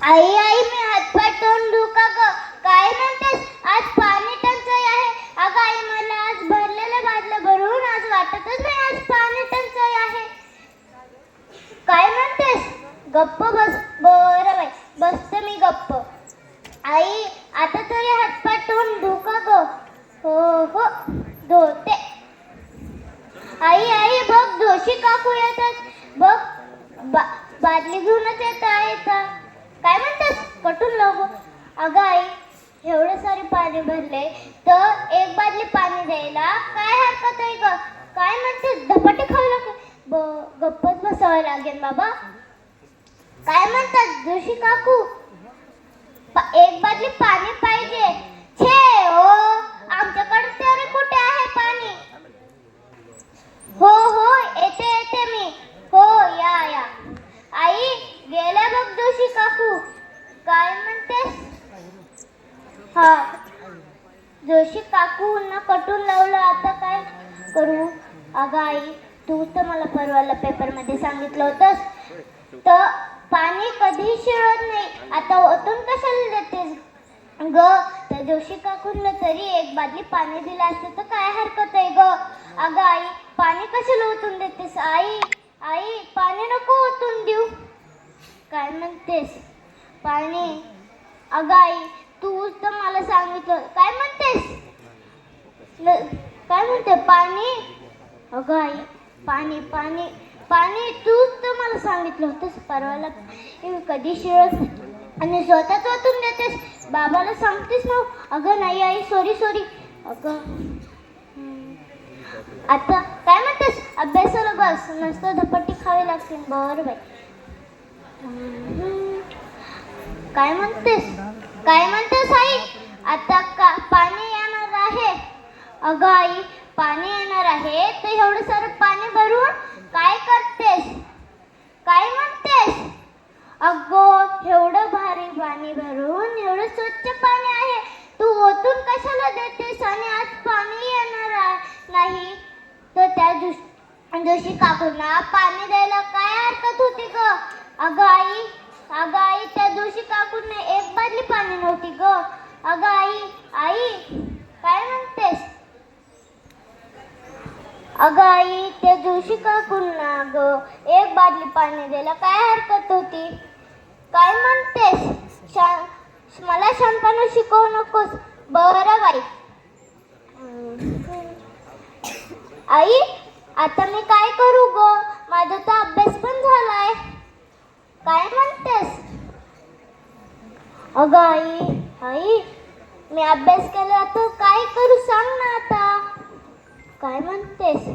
आई आई मी हातपाय तोंड धुऊ का ग? काय म्हणतेस? आज पाणी टंचाई आहे. अगं आई मला आज भरलेलं बादलं भरून आज वाटतच नाही आज पाणी टंचाई आहे. काय म्हणतेस? गप्प बस. बरं बाई बसते मी गप्प. आई आता तरी हातपाय तोंड धुऊ का ग? हो हो धुते. आई आई बघ जोशी काकू येतात बघ. बादली घेऊनच येत आहे का? काय म्हणतेस? कटून लाव. अगं आई एवढं सारे पाणी भरले तर एक बादली पाणी द्यायला काय हरकत आहे ग? काय म्हणतेस? धपाटे खाऊ लागेल? गप्पच बसावं लागेल बाबा. काय म्हणतात जोशी काकू? एक बादली पाणी पाहिजे. छे ओ आमच्याकडे तरी कुठे आहे पाणी? हो हो येते येते मी. हो या या. आई गेल्या बघ जोशी काकू. काय म्हणतेस? हा जोशी काकू ना कटून लावलं. आता काय करू? अगं आई तू तर मला परवाला पेपरमध्ये सांगितलं होतंस तर पाणी कधी शिळत नाही. आता ओतून कशाला देतेस ग? त्या जोशी काकूंना तरी एक बादली पाणी दिलं असतं तर काय हरकत आहे ग? अगं आई पाणी कशाला ओतून देतेस? आई आई पाणी नको ओतून देऊ. काय म्हणतेस? पाणी? अगं आई तूच तर मला सांगितलं. काय म्हणतेस? काय म्हणते? पाणी? अगं आई पाणी पाणी पाणी तूच तर मला सांगितलं होतंस परवाला कधी शिळत आणि स्वतःच ओतून देतेस. बाबाला सांगतेस ना. अगं नाही आई सॉरी सॉरी. अगं आता काय म्हणतेस? अभ्यासाला बस नसतं धपाटी खावी लागतील. बरं बाई. काय म्हणतेस? काय म्हणतेस आई? आता पाणी येणार आहे. अगं आई पाणी येणार आहे तर एवढं सारं पाणी भरून काय करतेस? काय म्हणतेस? अगं एवढं भारी पाणी भरून एवढं स्वच्छ पाणी आहे तू ओतून कशाला देतेस? आणि आज पाणी येणार नाही तर त्या जोशी काकूंना पाणी द्यायला काय हरकत होती ग? अगं आई त्या जोशी काकूंना एक बादली पाणी नव्हती ग. अगं आई आई काय म्हणतेस? अगं आई त्या जोशी काकूंना ग एक बादली पाणी द्यायला काय हरकत होती? काय म्हणतेस? मला शहाणपणा शिकवू नकोस. बरं बाई. आई आता मी काय करू ग? माझा तर अभ्यास पण झालाय. काय म्हणतेस? अगं आई मी अभ्यास केला तर काय करू सांग ना आता. काय म्हणतेस?